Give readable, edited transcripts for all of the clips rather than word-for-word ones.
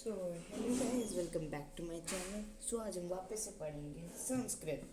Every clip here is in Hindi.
So hello guys, welcome back to my channel. आज हम वापस से पढ़ेंगे संस्कृत।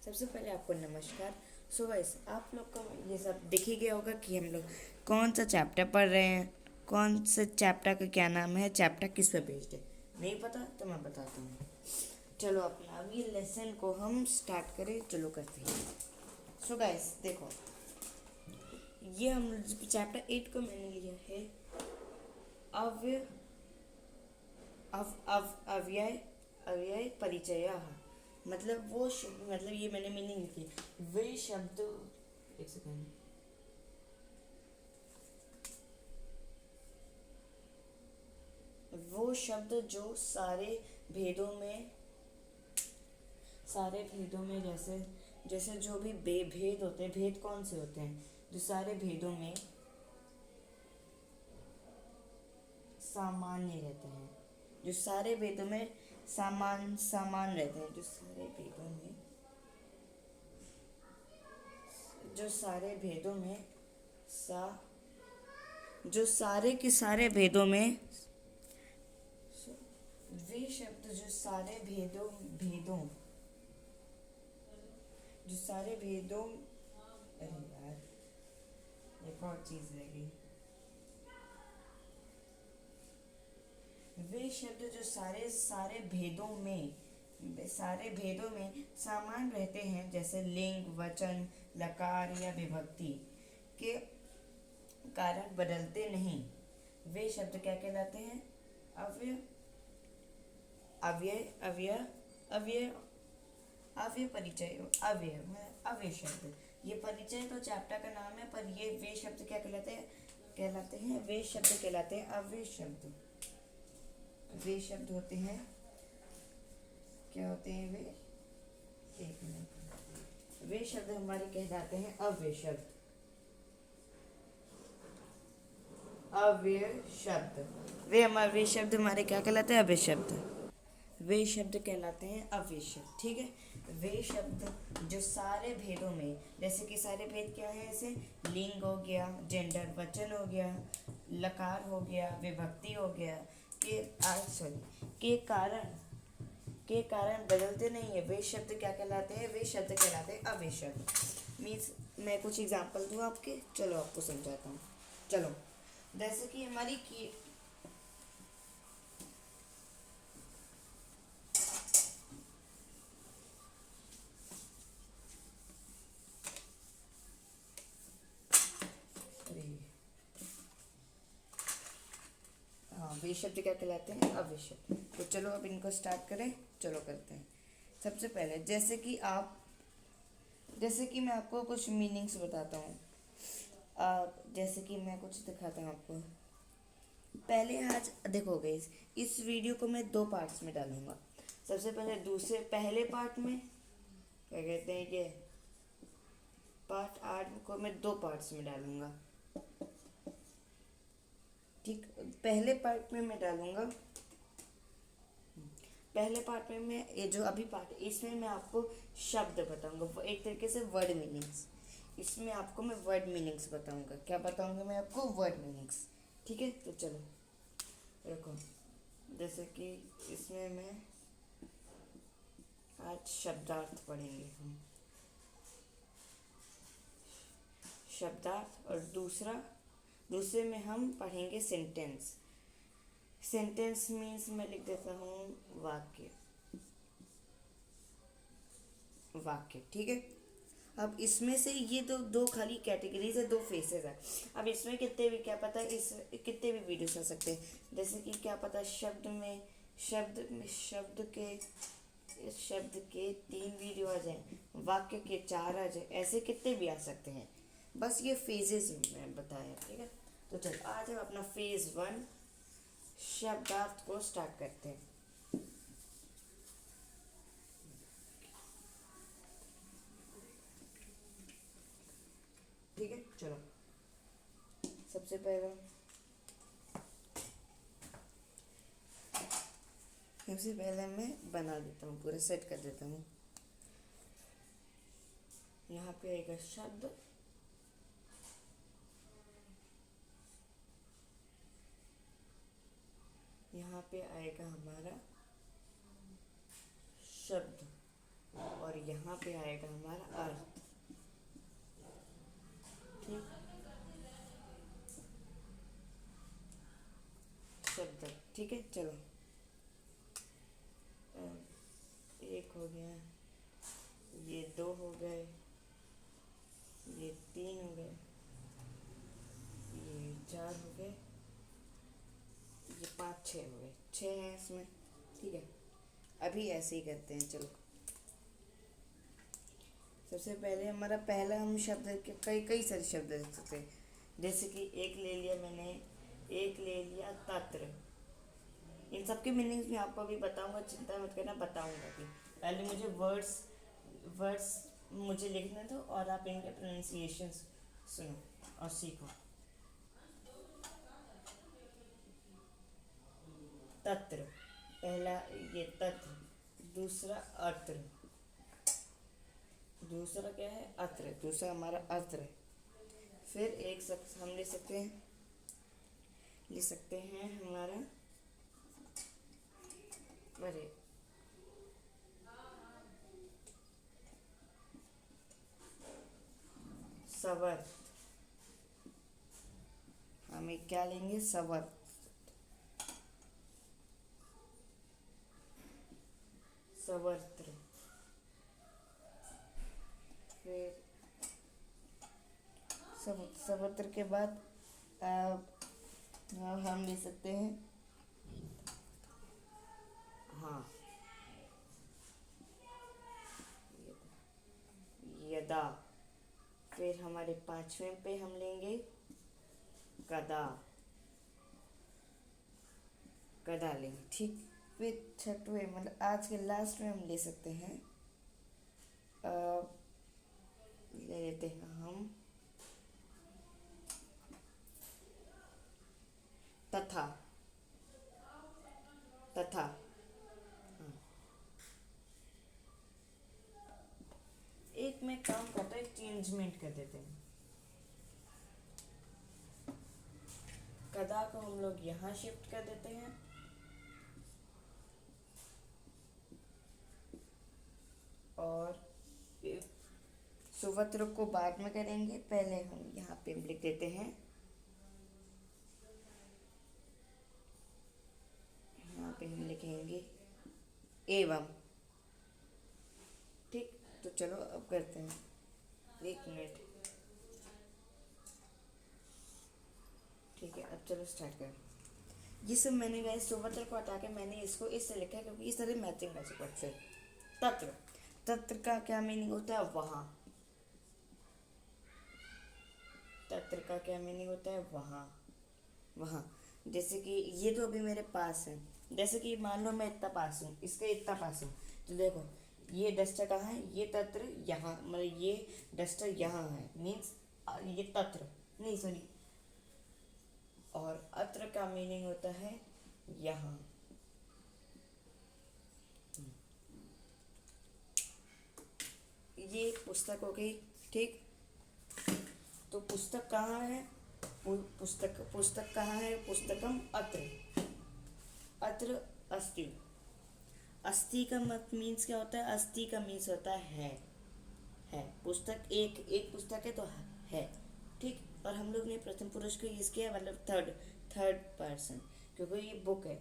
सबसे पहले आपको नमस्कार। गाइस, आप लोग को ये सब दिख ही गया होगा कि हम लोग कौन सा चैप्टर पढ़ रहे हैं, कौन से चैप्टर का क्या नाम है, चैप्टर किस पे बेस्ड है। नहीं पता तो मैं बताता हूँ। चलो अपना अभी लेसन को हम स्टार्ट करें। चलो करते हैं। गाइस देखो, ये हम चैप्टर 8 को मैंने लिया है अव्यय अव्यय अव्यय परिचय। मतलब वो मतलब ये मैंने मीनिंग लिखी। वे शब्द, एक सेकंड, वो शब्द जो सारे भेदों में जैसे जैसे जो भी भेद होते हैं। भेद कौन से होते हैं? जो सारे भेदों में सामान्य रहते हैं। जो सारे भेदों में समान रहते हैं। जो सारे भेदों में सा जो सारे के सारे भेदों में वे शब्द जो सारे भेदों जो सारे भेदों अरे यार, एक और चीज रह गई। वे शब्द जो सारे भेदों में समान रहते हैं, जैसे लिंग, वचन, लकार या विभक्ति के कारण बदलते नहीं, वे शब्द क्या कहलाते हैं? अव्यय अव्यय अव्यय अव्यय अव्यय परिचय। अव्यय शब्द, ये परिचय तो चैप्टर का नाम है, पर ये वे शब्द क्या कहलाते हैं वे शब्द कहलाते हैं अव्यय शब्द। वे शब्द होते हैं, क्या होते हैं वे? एक मिनट। वे शब्द हमारे कहलाते हैं अव्यय शब्द। अव्यय शब्द वे शब्द हमारे क्या कहलाते हैं? अव्यय शब्द। वे शब्द कहलाते हैं अव्यय शब्द। ठीक है। वे शब्द जो सारे भेदों में, जैसे कि सारे भेद क्या है? ऐसे लिंग हो गया, जेंडर, वचन हो गया, लकार हो गया, विभक्ति हो गया, के कारण बदलते नहीं है, वे शब्द क्या कहलाते हैं? वे शब्द कहलाते हैं अव्यय शब्द। मीन्स मैं कुछ एग्जांपल दूँ आपके। चलो आपको समझाता हूँ। चलो, जैसे कि हमारी की अरे हाँ, वे शब्द क्या कहलाते हैं? अव्यय शब्द। तो चलो अब इनको स्टार्ट करें। चलो करते हैं। सबसे पहले जैसे कि मैं आपको कुछ मीनिंग्स बताता हूँ। जैसे कि मैं कुछ दिखाता हूँ आपको। पहले आज देखो गाइस, इस वीडियो को मैं 2 पार्ट्स में डालूंगा। सबसे पहले पार्ट में क्या कहते हैं कि पार्ट 8 को मैं 2 पार्ट्स में डालूंगा। ठीक, पहले पार्ट में मैं डालूंगा। पहले पार्ट में मैं ये जो अभी पार्ट, इसमें मैं आपको शब्द बताऊंगा, एक तरीके से वर्ड मीनिंग्स। इसमें आपको मैं वर्ड मीनिंग्स बताऊंगा। क्या बताऊंगा मैं आपको? Word meanings. ठीक है। तो चलो देखो, जैसे कि इसमें मैं आज शब्दार्थ पढ़ेंगे हम। शब्दार्थ। और दूसरे में हम पढ़ेंगे सेंटेंस। सेंटेंस मीन्स मैं लिख देता हूँ वाक्य। ठीक है। अब इसमें से ये दो खाली कैटेगरीज है, 2 फेसेस है। अब इसमें कितने भी वीडियोस आ सकते हैं। जैसे कि क्या पता शब्द के 3 वीडियो आ जाए, वाक्य के 4 आ जाए, ऐसे कितने भी आ सकते हैं। बस ये फेजेस में बताया। ठीक है। तो चल आज हम अपना फेज 1 शब्दार्थ को स्टार्ट करते हैं। ठीक है। चलो, सबसे पहले मैं बना देता हूँ, पूरा सेट कर देता हूँ। यहाँ पे आएगा शब्द, यहाँ पे आएगा हमारा शब्द और यहाँ पे आएगा हमारा अर्थ। ठीक, शब्द। ठीक है, चलो एक हो गया, ये दो हो गए, ये तीन हो गए, ये चार हो गए, ये पाँच छः हो गए, छः हैं इसमें। ठीक है, अभी ऐसे ही करते हैं। चलो सबसे पहले हमारा पहला हम शब्द के कई कई सारे शब्द लिख सकते हैं। जैसे कि एक ले लिया मैंने, एक ले लिया तत्र। इन सब के मीनिंग्स मैं आपको अभी बताऊंगा, चिंता मत करना, बताऊंगा कि पहले मुझे वर्ड्स वर्ड्स मुझे लिखना दो और आप इनके प्रोनाउंसिएशन सुनो और सीखो। तत्र, पहला ये तत्र, दूसरा अत्र, दूसरा क्या है अत्र, दूसरा हमारा अत्र। फिर एक शब्द हम ले सकते हैं हमारा, अरे सवर, हमें क्या लेंगे सवर, सवर्त्र। फिर सवर्त्र के बाद हम ले सकते हैं, हाँ यदा। फिर हमारे पांचवें पे हम लेंगे कदा, कदा लेंगे। ठीक, फिर छठवें मतलब आज के लास्ट में हम ले सकते हैं, ले लेते हैं हम तथा, तथा। हाँ, एक में काम करता है, चेंजमेंट कर देते हैं। कदा को हम लोग यहाँ शिफ्ट कर देते हैं और सुवत्र को बाद में करेंगे, पहले हम यहाँ पे लिख देते हैं, यहाँ पे हम लिखेंगे एवं। ठीक, तो चलो अब करते हैं, एक मिनट। ठीक है, अब चलो स्टार्ट करें। ये सब मैंने गए सुवत्र को हटा के मैंने इसको इससे लिखा है क्योंकि इस तरह मैचिंग वर्ड से। तत्र, तत्र का क्या मीनिंग होता है वहाँ, तत्र का क्या मीनिंग होता है वहाँ, वहाँ। जैसे कि ये तो अभी मेरे पास है, जैसे कि मान लो मैं इतना पास हूँ, इसके इतना पास हूँ, तो देखो ये डस्टर कहाँ है, ये तत्र यहाँ, मतलब ये डस्टर यहाँ है, मीन्स ये तत्र नहीं सॉरी, और अत्र का मीनिंग होता है यहाँ। ये पुस्तक हो गई। ठीक, तो पुस्तक कहाँ है, पुस्तक कहाँ है, पुस्तकम अत्र, अत्र अस्ति। अस्ति का मत मीन्स क्या होता है, अस्ति का मीन्स होता है पुस्तक, एक पुस्तक है तो है। ठीक, और हम लोग ने प्रथम पुरुष को यूज किया, मतलब थर्ड पर्सन, क्योंकि ये बुक है।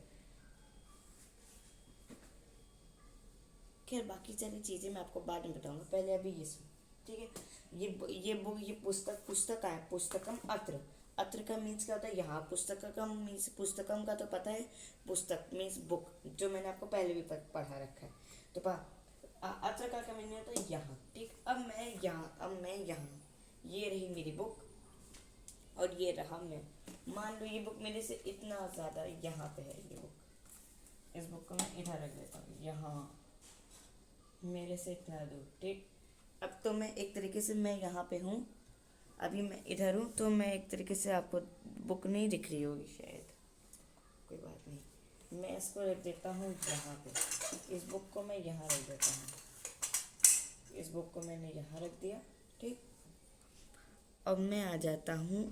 खैर बाकी सारी चीज़ें मैं आपको बाद में बताऊंगा, पहले अभी ये सुन। ठीक है, ये बुक, ये पुस्तक है, पुस्तकम अत्र, अत्र का मीन्स क्या होता है यहाँ, पुस्तकम मीन्स, पुस्तकम का तो पता है, पुस्तक मीन्स बुक, जो मैंने आपको पहले भी पढ़ा रखा है। तो अत्र का क्या मीनिंग होता है यहाँ। ठीक, अब मैं यहाँ, ये रही मेरी बुक और ये रहा मैं। मान लो ये बुक मेरे से इतना ज़्यादा यहाँ पे है, ये बुक, इस बुक को मैं इधर रख देता हूँ, यहाँ मेरे से इतना दूर। ठीक, अब तो मैं एक तरीके से मैं यहाँ पे हूँ, अभी मैं इधर हूँ, तो मैं एक तरीके से आपको बुक नहीं दिख रही होगी शायद, कोई बात नहीं, मैं इसको रख देता हूँ यहाँ पे, इस बुक को मैं यहाँ रख देता हूँ, इस बुक को मैंने यहाँ रख दिया। ठीक, अब मैं आ जाता हूँ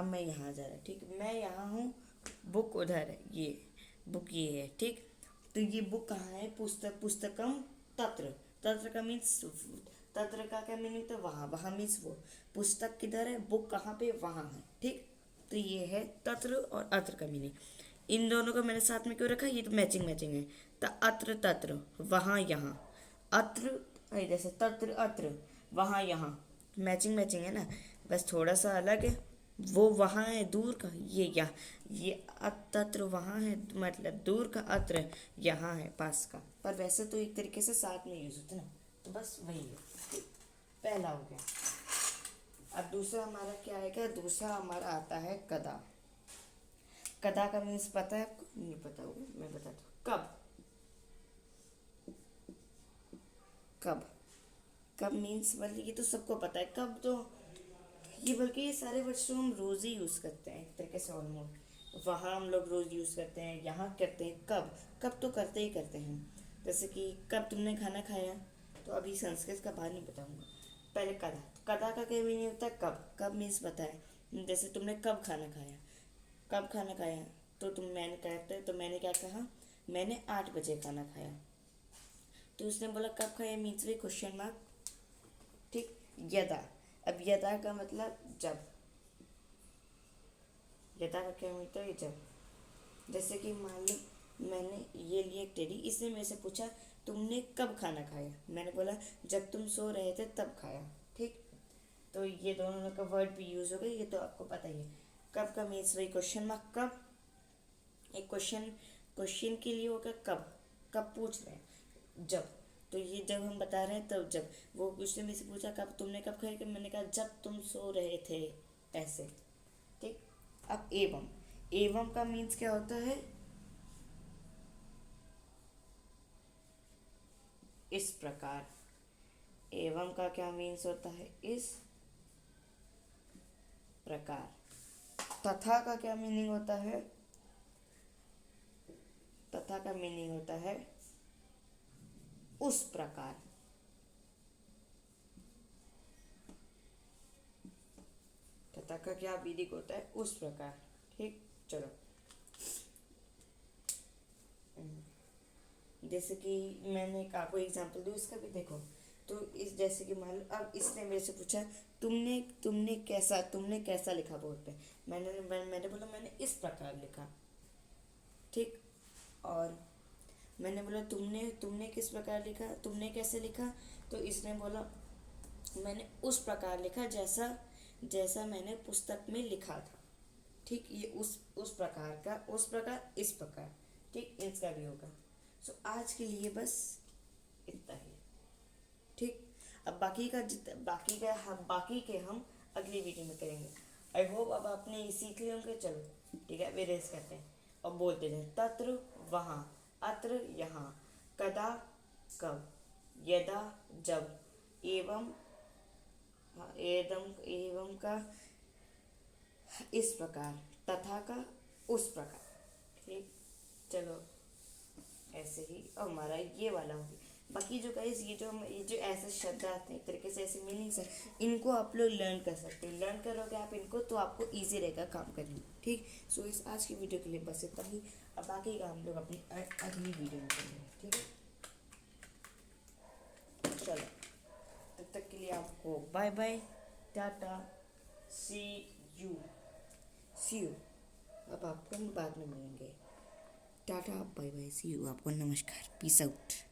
अब मैं यहाँ जा रहा, ठीक, मैं यहाँ हूँ, बुक उधर है, ये बुक ये है, ठीक। तो ये बुक कहाँ है, पुस्तक, पुस्तकम तत्र, तत्र का मीन्स, तत्र का क्या मीनिंग, तो वहाँ, वहाँ मीन्स वो, पुस्तक किधर है, बुक कहाँ पे, वहाँ है, ठीक। तो ये है तत्र और अत्र का मीनिंग। इन दोनों को मैंने साथ में क्यों रखा, ये तो मैचिंग मैचिंग है। तो अत्र तत्र, वहाँ यहाँ, अत्र जैसे तत्र अत्र, वहाँ यहाँ, मैचिंग मैचिंग है ना, बस थोड़ा सा अलग है। वो वहाँ है दूर का, ये यहाँ, ये तत्र वहाँ है मतलब दूर का, अत्र यहाँ है पास का, पर वैसे तो एक तरीके से साथ में यूज होता है ना, तो बस वही है। पहला हो गया। अब दूसरा हमारा क्या आएगा, दूसरा हमारा आता है कदा। कदा का मीन्स पता है आपको, नहीं पता होगा, मैं बताता हूँ। कब, कब, कब मीन्स मतलब ये तो सबको पता है, कब तो ये, बल्कि ये सारे वर्ड्स तो हम रोज़ ही यूज़ करते हैं एक तरीके से ऑलमोस्ट। वहाँ हम लोग रोज़ यूज़ करते हैं, यहाँ करते हैं, कब, कब तो करते ही करते हैं। जैसे कि कब तुमने खाना खाया, तो अभी संस्कृत का बात नहीं बताऊँगा, पहले कदा। कदा का क्या मीनिंग होता है, कब, कब मीन्स पता है। जैसे तुमने कब खाना खाया, कब खाना खाया, तो तुम, मैंने कहते हैं, तो मैंने क्या कहा, मैंने 8 बजे खाना खाया। तो उसने बोला कब खाया मीन्स वे क्वेश्चन मार्क, ठीक। यदा, अब यदा का मतलब जब, यदा का क्या मतलब है, जब। जैसे कि मान लो मैंने ये लिया एक टेडी, इसने मेरे से पूछा तुमने कब खाना खाया, मैंने बोला जब तुम सो रहे थे तब खाया, ठीक। तो ये दोनों का वर्ड भी यूज़ हो गया, ये तो आपको पता ही है। कब का मीन्स वही क्वेश्चन मार्क, कब एक क्वेश्चन, क्वेश्चन के लिए होगा कब, कब पूछ रहे हैं, जब। तो ये जब हम बता रहे हैं तब, जब वो उसने मेरे से पूछा कब तुमने कब खाया, कि मैंने कहा जब तुम सो रहे थे, ऐसे, ठीक। अब एवं, एवं का मीन्स क्या होता है, इस प्रकार। एवं का क्या मीन्स होता है, इस प्रकार। तथा का क्या मीनिंग होता है, तथा का मीनिंग होता है उस प्रकार। तथा का क्या मीनिंग होता है, उस प्रकार, ठीक। चलो, जैसे कि मैंने एक आपको एग्जांपल दूँ इसका भी, देखो। तो इस, जैसे कि मान लो अब इसने मेरे से पूछा तुमने तुमने कैसा लिखा बोर्ड पे, मैंने बोला मैंने इस प्रकार लिखा, ठीक। और मैंने बोला तुमने तुमने किस प्रकार लिखा, तुमने कैसे लिखा, तो इसने बोला मैंने उस प्रकार लिखा जैसा जैसा मैंने पुस्तक में लिखा था, ठीक। ये उस प्रकार का, उस प्रकार, इस प्रकार, ठीक, इसका भी होगा। सो आज के लिए बस इतना ही, ठीक। अब बाकी के हम अगली वीडियो में करेंगे। आई होप अब आपने ये सीख लिए होंगे। चलो ठीक है, वे रेस करते हैं और बोलते जाए। तत्र वहाँ, अत्र यहाँ, कदा कब, यदा जब, एवं, हाँ, एवं का इस प्रकार, तथा का उस प्रकार, ठीक। चलो ऐसे ही और हमारा ये वाला हो गया। बाकी जो गाइस ये जो ऐसे शब्द आते हैं एक तरीके से, ऐसे मीनिंग्स हैं, इनको आप लोग लर्न कर सकते हो। लर्न करोगे आप इनको तो आपको इजी रहेगा काम करना, ठीक। सो इस आज की वीडियो के लिए बस इतना ही। अब बाकी का हम लोग अपनी अगली वीडियो में करेंगे, ठीक है। चलो तब तक के लिए आपको bye bye, tata, see you, see you. अब आपको हम बाद में मिलेंगे। Tata, bye bye, see you, आपको नमस्कार, पीस आउट।